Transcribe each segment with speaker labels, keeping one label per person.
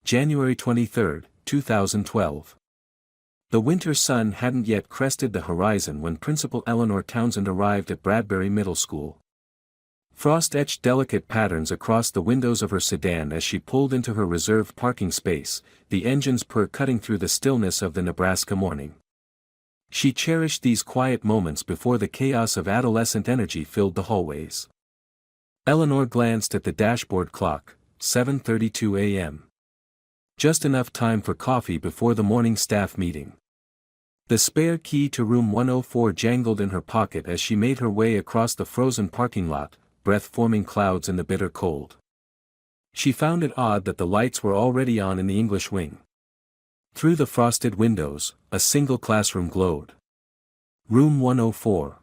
Speaker 1: January 23, 2012. The winter sun hadn't yet crested the horizon when Principal Eleanor Townsend arrived at Bradbury Middle School. Frost etched delicate patterns across the windows of her sedan as she pulled into her reserved parking space, the engine's purr cutting through the stillness of the Nebraska morning. She cherished these quiet moments before the chaos of adolescent energy filled the hallways. Eleanor glanced at the dashboard clock, 7:32 a.m. Just enough time for coffee before the morning staff meeting. The spare key to room 104 jangled in her pocket as she made her way across the frozen parking lot, breath-forming clouds in the bitter cold. She found it odd that the lights were already on in the English wing. Through the frosted windows, a single classroom glowed. Room 104.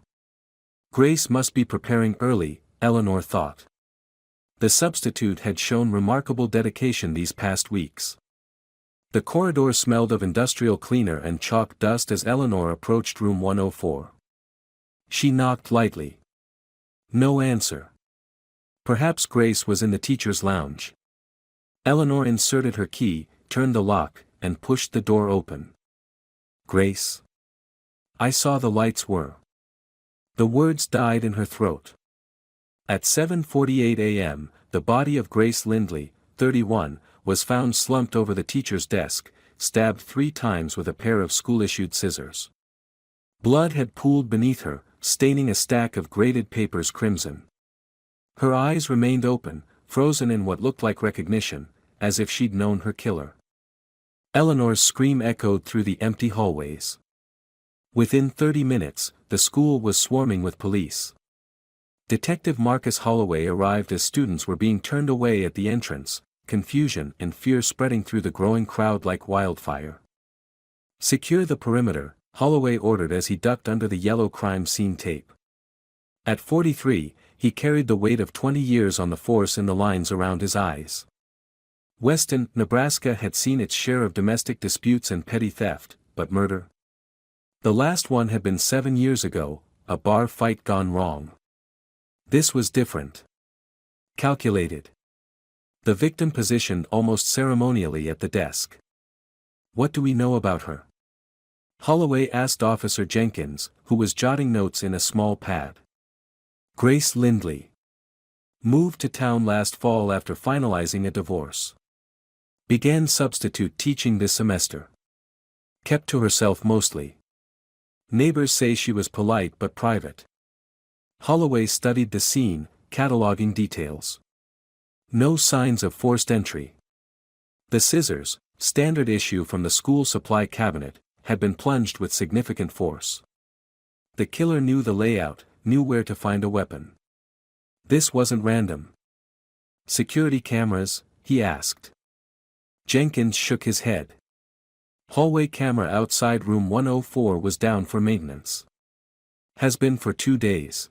Speaker 1: Grace must be preparing early, Eleanor thought. The substitute had shown remarkable dedication these past weeks. The corridor smelled of industrial cleaner and chalk dust as Eleanor approached room 104. She knocked lightly. No answer. Perhaps Grace was in the teacher's lounge. Eleanor inserted her key, turned the lock, and pushed the door open. Grace? I saw the lights were. The words died in her throat. At 7:48 a.m., the body of Grace Lindley, 31, was found slumped over the teacher's desk, stabbed 3 times with a pair of school-issued scissors. Blood had pooled beneath her, staining a stack of graded papers crimson. Her eyes remained open, frozen in what looked like recognition, as if she'd known her killer. Eleanor's scream echoed through the empty hallways. Within 30 minutes, the school was swarming with police. Detective Marcus Holloway arrived as students were being turned away at the entrance, confusion and fear spreading through the growing crowd like wildfire. Secure the perimeter, Holloway ordered as he ducked under the yellow crime scene tape. At 43, he carried the weight of 20 years on the force in the lines around his eyes. Weston, Nebraska had seen its share of domestic disputes and petty theft, but murder? The last one had been 7 years ago, a bar fight gone wrong. This was different. Calculated. The victim positioned almost ceremonially at the desk. What do we know about her? Holloway asked Officer Jenkins, who was jotting notes in a small pad. Grace Lindley. Moved to town last fall after finalizing a divorce. Began substitute teaching this semester. Kept to herself mostly. Neighbors say she was polite but private. Holloway studied the scene, cataloging details. No signs of forced entry. The scissors, standard issue from the school supply cabinet, had been plunged with significant force. The killer knew the layout, knew where to find a weapon. This wasn't random. Security cameras, he asked. Jenkins shook his head. Hallway camera outside room 104 was down for maintenance. Has been for 2 days.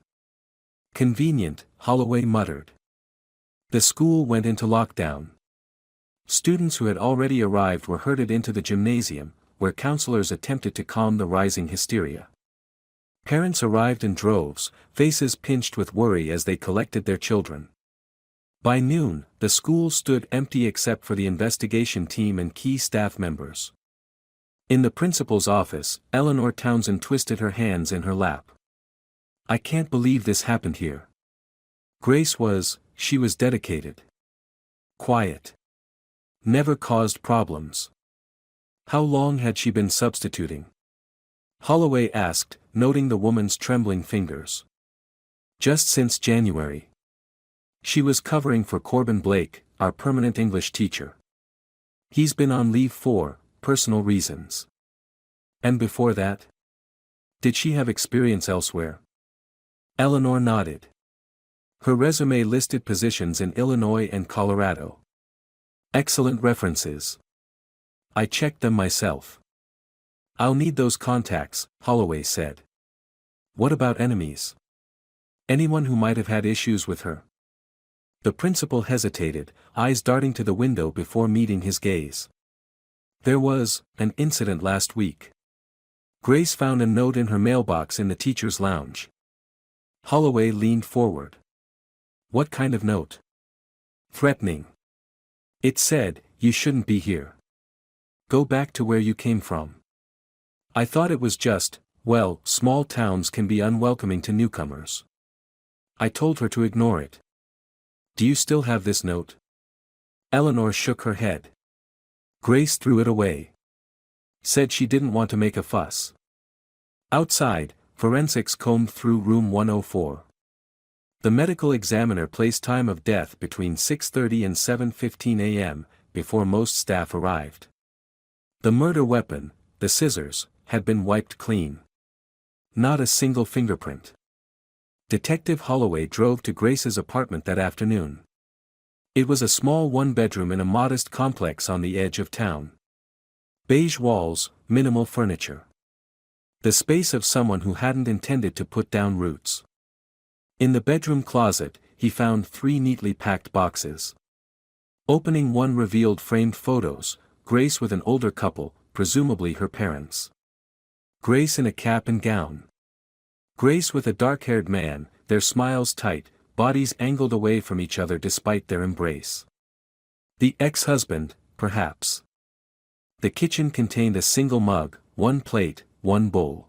Speaker 1: Convenient, Holloway muttered. The school went into lockdown. Students who had already arrived were herded into the gymnasium, where counselors attempted to calm the rising hysteria. Parents arrived in droves, faces pinched with worry as they collected their children. By noon, the school stood empty except for the investigation team and key staff members. In the principal's office, Eleanor Townsend twisted her hands in her lap. I can't believe this happened here. She was dedicated. Quiet. Never caused problems. How long had she been substituting? Holloway asked, noting the woman's trembling fingers. Just since January. She was covering for Corbin Blake, our permanent English teacher. He's been on leave for personal reasons. And before that? Did she have experience elsewhere? Eleanor nodded. Her resume listed positions in Illinois and Colorado. Excellent references. I checked them myself. I'll need those contacts, Holloway said. What about enemies? Anyone who might have had issues with her? The principal hesitated, eyes darting to the window before meeting his gaze. There was an incident last week. Grace found a note in her mailbox in the teacher's lounge. Holloway leaned forward. What kind of note? Threatening. It said, you shouldn't be here. Go back to where you came from. I thought it was just, well, small towns can be unwelcoming to newcomers. I told her to ignore it. Do you still have this note? Eleanor shook her head. Grace threw it away. Said she didn't want to make a fuss. Outside, forensics combed through room 104. The medical examiner placed time of death between 6:30 and 7:15 a.m., before most staff arrived. The murder weapon, the scissors, had been wiped clean. Not a single fingerprint. Detective Holloway drove to Grace's apartment that afternoon. It was a small one-bedroom in a modest complex on the edge of town. Beige walls, minimal furniture. The space of someone who hadn't intended to put down roots. In the bedroom closet, he found 3 neatly packed boxes. Opening one revealed framed photos, Grace with an older couple, presumably her parents. Grace in a cap and gown. Grace with a dark-haired man, their smiles tight, bodies angled away from each other despite their embrace. The ex-husband, perhaps. The kitchen contained a single mug, 1 plate, 1 bowl.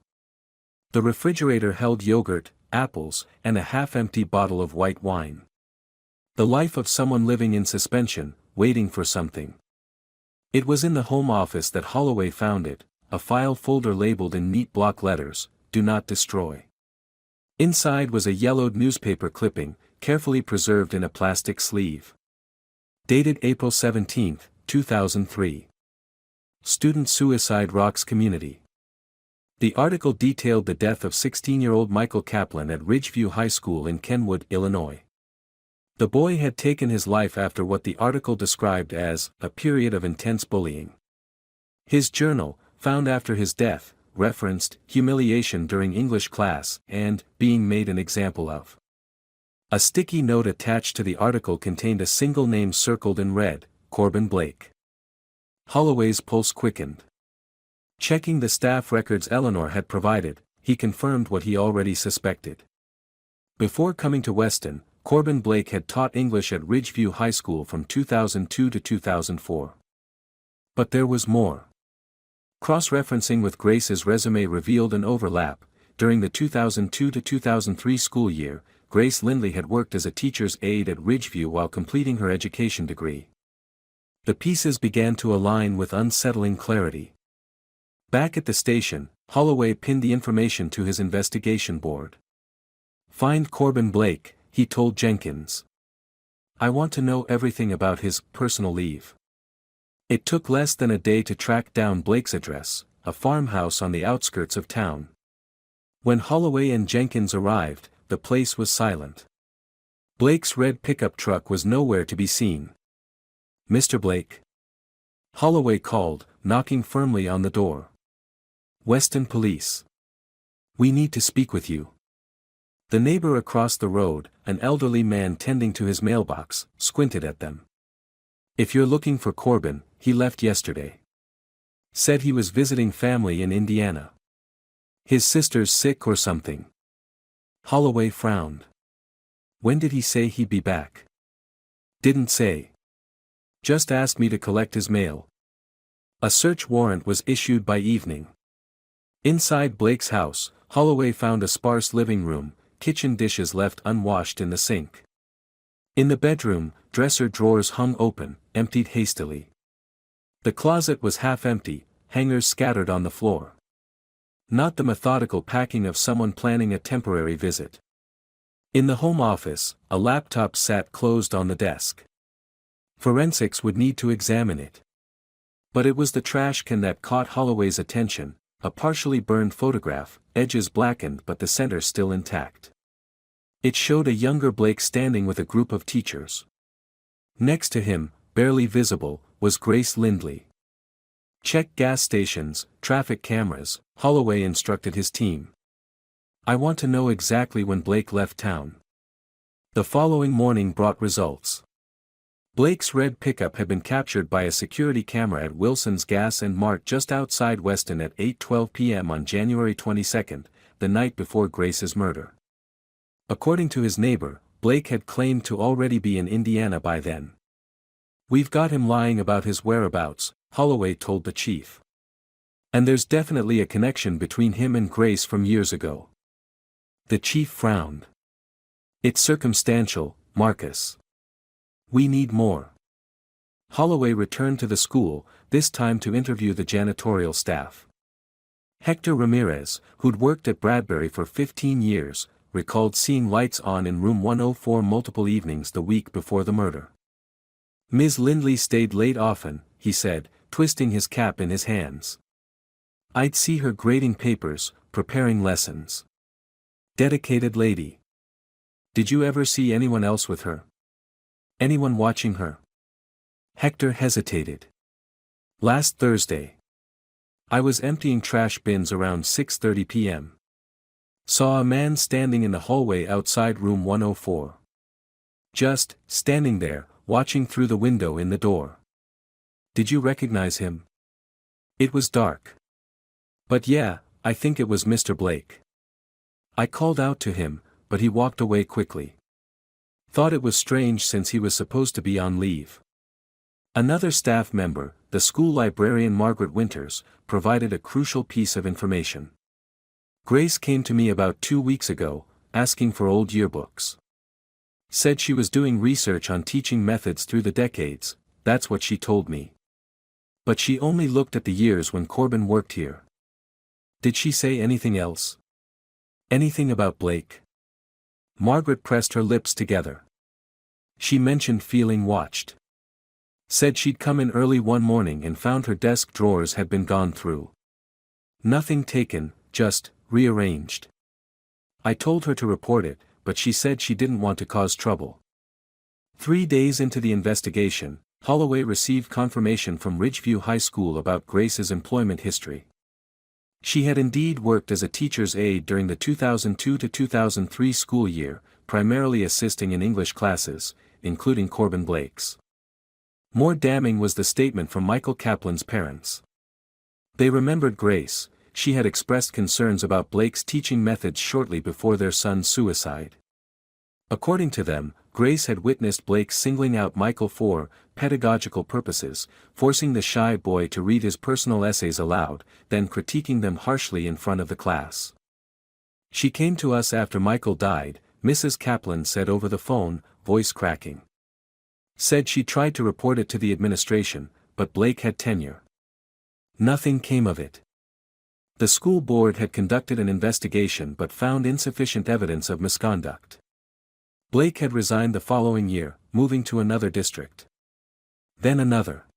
Speaker 1: The refrigerator held yogurt, apples, and a half-empty bottle of white wine. The life of someone living in suspension, waiting for something. It was in the home office that Holloway found it, a file folder labeled in neat block letters, "Do not destroy." Inside was a yellowed newspaper clipping, carefully preserved in a plastic sleeve. Dated April 17, 2003. Student suicide rocks community. The article detailed the death of 16-year-old Michael Kaplan at Ridgeview High School in Kenwood, Illinois. The boy had taken his life after what the article described as a period of intense bullying. His journal, found after his death, referenced humiliation during English class and being made an example of. A sticky note attached to the article contained a single name circled in red, Corbin Blake. Holloway's pulse quickened. Checking the staff records Eleanor had provided, he confirmed what he already suspected. Before coming to Weston, Corbin Blake had taught English at Ridgeview High School from 2002 to 2004. But there was more. Cross-referencing with Grace's resume revealed an overlap. During the 2002 to 2003 school year, Grace Lindley had worked as a teacher's aide at Ridgeview while completing her education degree. The pieces began to align with unsettling clarity. Back at the station, Holloway pinned the information to his investigation board. "Find Corbin Blake," he told Jenkins. "I want to know everything about his personal leave." It took less than a day to track down Blake's address, a farmhouse on the outskirts of town. When Holloway and Jenkins arrived, the place was silent. Blake's red pickup truck was nowhere to be seen. "Mr. Blake?" Holloway called, knocking firmly on the door. "Weston Police. We need to speak with you." The neighbor across the road, an elderly man tending to his mailbox, squinted at them. "If you're looking for Corbin, he left yesterday. Said he was visiting family in Indiana. His sister's sick or something." Holloway frowned. "When did he say he'd be back?" "Didn't say. Just asked me to collect his mail." A search warrant was issued by evening. Inside Blake's house, Holloway found a sparse living room, kitchen dishes left unwashed in the sink. In the bedroom, dresser drawers hung open, emptied hastily. The closet was half empty, hangers scattered on the floor. Not the methodical packing of someone planning a temporary visit. In the home office, a laptop sat closed on the desk. Forensics would need to examine it. But it was the trash can that caught Holloway's attention, a partially burned photograph, edges blackened but the center still intact. It showed a younger Blake standing with a group of teachers. Next to him, barely visible, was Grace Lindley. "Check gas stations, traffic cameras," Holloway instructed his team. "I want to know exactly when Blake left town." The following morning brought results. Blake's red pickup had been captured by a security camera at Wilson's Gas and Mart just outside Weston at 8:12 p.m. on January 22, the night before Grace's murder. According to his neighbor, Blake had claimed to already be in Indiana by then. "We've got him lying about his whereabouts," Holloway told the chief. "And there's definitely a connection between him and Grace from years ago." The chief frowned. "It's circumstantial, Marcus. We need more." Holloway returned to the school, this time to interview the janitorial staff. Hector Ramirez, who'd worked at Bradbury for 15 years, recalled seeing lights on in room 104 multiple evenings the week before the murder. "Ms. Lindley stayed late often," he said, twisting his cap in his hands. "I'd see her grading papers, preparing lessons. Dedicated lady. Did you ever see anyone else with her? Anyone watching her?" Hector hesitated. "Last Thursday. I was emptying trash bins around 6:30 p.m. Saw a man standing in the hallway outside room 104. Just standing there, watching through the window in the door." "Did you recognize him?" "It was dark. But yeah, I think it was Mr. Blake. I called out to him, but he walked away quickly. Thought it was strange since he was supposed to be on leave." Another staff member, the school librarian Margaret Winters, provided a crucial piece of information. "Grace came to me about 2 weeks ago, asking for old yearbooks. Said she was doing research on teaching methods through the decades, that's what she told me. But she only looked at the years when Corbin worked here." "Did she say anything else? Anything about Blake?" Margaret pressed her lips together. "She mentioned feeling watched. Said she'd come in early one morning and found her desk drawers had been gone through. Nothing taken, just rearranged. I told her to report it, but she said she didn't want to cause trouble." 3 days into the investigation, Holloway received confirmation from Ridgeview High School about Grace's employment history. She had indeed worked as a teacher's aide during the 2002 to 2003 school year, primarily assisting in English classes, including Corbin Blake's. More damning was the statement from Michael Kaplan's parents. They remembered Grace. She had expressed concerns about Blake's teaching methods shortly before their son's suicide. According to them, Grace had witnessed Blake singling out Michael for pedagogical purposes, forcing the shy boy to read his personal essays aloud, then critiquing them harshly in front of the class. "She came to us after Michael died," Mrs. Kaplan said over the phone, voice cracking. "Said she tried to report it to the administration, but Blake had tenure. Nothing came of it. The school board had conducted an investigation but found insufficient evidence of misconduct. Blake had resigned the following year, moving to another district. Then another.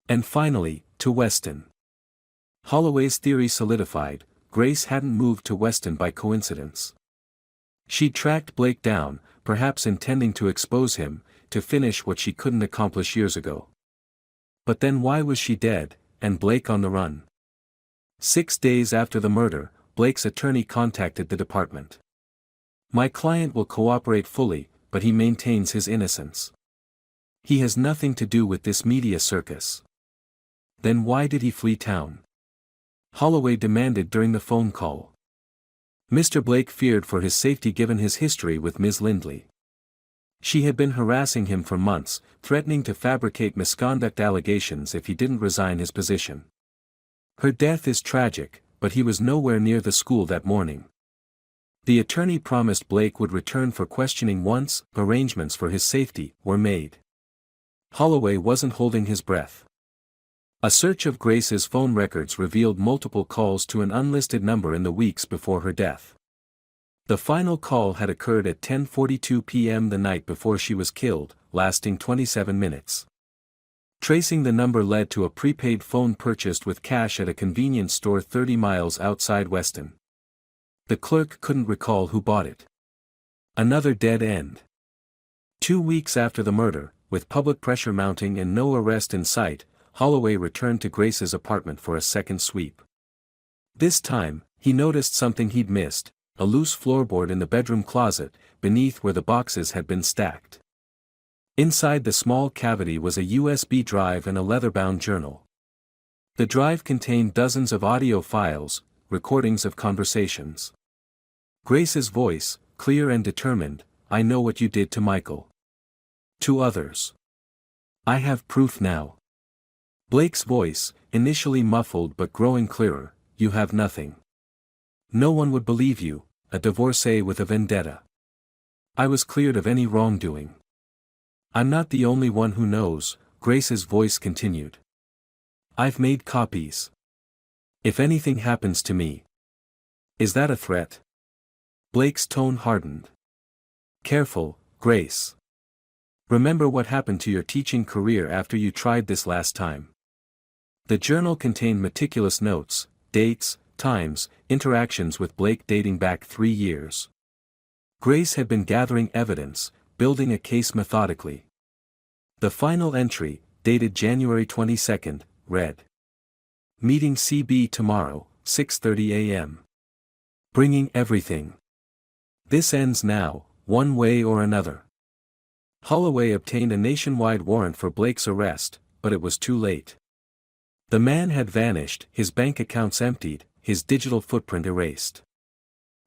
Speaker 1: And finally, to Weston." Holloway's theory solidified. Grace hadn't moved to Weston by coincidence. She'd tracked Blake down, perhaps intending to expose him, to finish what she couldn't accomplish years ago. But then why was she dead, and Blake on the run? 6 days after the murder, Blake's attorney contacted the department. "My client will cooperate fully, but he maintains his innocence. He has nothing to do with this media circus." "Then why did he flee town?" Holloway demanded during the phone call. Mr. Blake feared for his safety given his history with Ms. Lindley. She had been harassing him for months, threatening to fabricate misconduct allegations if he didn't resign his position. Her death is tragic, but he was nowhere near the school that morning. The attorney promised Blake would return for questioning once arrangements for his safety were made. Holloway wasn't holding his breath. A search of Grace's phone records revealed multiple calls to an unlisted number in the weeks before her death. The final call had occurred at 10:42 p.m. the night before she was killed, lasting 27 minutes. Tracing the number led to a prepaid phone purchased with cash at a convenience store 30 miles outside Weston. The clerk couldn't recall who bought it. Another dead end. 2 weeks after the murder, with public pressure mounting and no arrest in sight, Holloway returned to Grace's apartment for a second sweep. This time, he noticed something he'd missed: a loose floorboard in the bedroom closet, beneath where the boxes had been stacked. Inside the small cavity was a USB drive and a leather-bound journal. The drive contained dozens of audio files, recordings of conversations. Grace's voice, clear and determined: "I know what you did to Michael. To others. I have proof now. Blake's voice, initially muffled but growing clearer, you have nothing. No one would believe you, a divorcee with a vendetta. I was cleared of any wrongdoing. I'm not the only one who knows, Grace's voice continued. I've made copies. If anything happens to me. Is that a threat? Blake's tone hardened. Careful, Grace. Remember what happened to your teaching career after you tried this last time. The journal contained meticulous notes, dates, times, interactions with Blake dating back 3 years. Grace had been gathering evidence, building a case methodically. The final entry, dated January 22, read. Meeting CB tomorrow, 6:30 a.m. Bringing everything. This ends now, one way or another. Holloway obtained a nationwide warrant for Blake's arrest, but it was too late. The man had vanished, his bank accounts emptied, his digital footprint erased.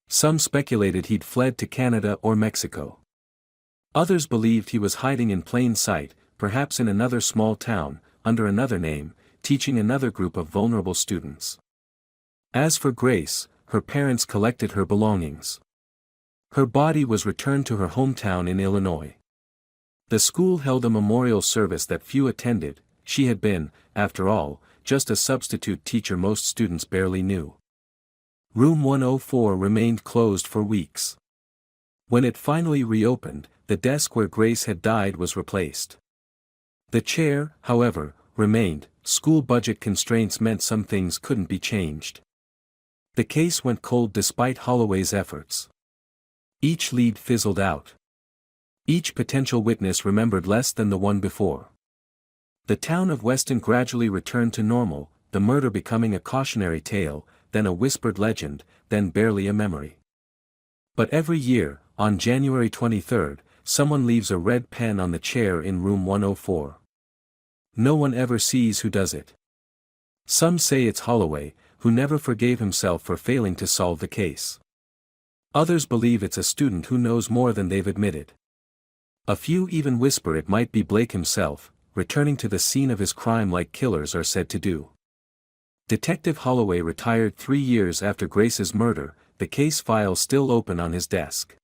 Speaker 1: Some speculated he'd fled to Canada or Mexico. Others believed he was hiding in plain sight, perhaps in another small town, under another name, teaching another group of vulnerable students. As for Grace, her parents collected her belongings. Her body was returned to her hometown in Illinois. The school held a memorial service that few attended. She had been, after all, just a substitute teacher most students barely knew. Room 104 remained closed for weeks. When it finally reopened, the desk where Grace had died was replaced. The chair, however, remained. School budget constraints meant some things couldn't be changed. The case went cold despite Holloway's efforts. Each lead fizzled out. Each potential witness remembered less than the one before. The town of Weston gradually returned to normal, the murder becoming a cautionary tale, then a whispered legend, then barely a memory. But every year, on January 23, someone leaves a red pen on the chair in room 104. No one ever sees who does it. Some say it's Holloway, who never forgave himself for failing to solve the case. Others believe it's a student who knows more than they've admitted. A few even whisper it might be Blake himself, returning to the scene of his crime like killers are said to do. Detective Holloway retired 3 years after Grace's murder, the case file still open on his desk.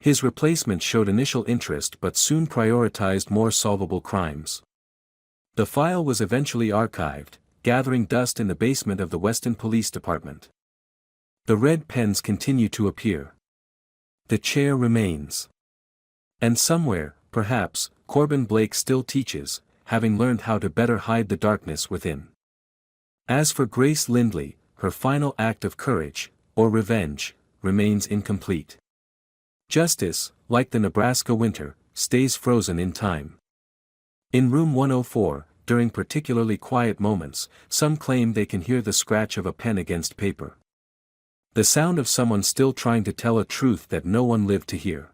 Speaker 1: His replacement showed initial interest but soon prioritized more solvable crimes. The file was eventually archived, gathering dust in the basement of the Weston Police Department. The red pens continue to appear. The chair remains. And somewhere, perhaps, Corbin Blake still teaches, having learned how to better hide the darkness within. As for Grace Lindley, her final act of courage, or revenge, remains incomplete. Justice, like the Nebraska winter, stays frozen in time. In room 104, during particularly quiet moments, some claim they can hear the scratch of a pen against paper. The sound of someone still trying to tell a truth that no one lived to hear.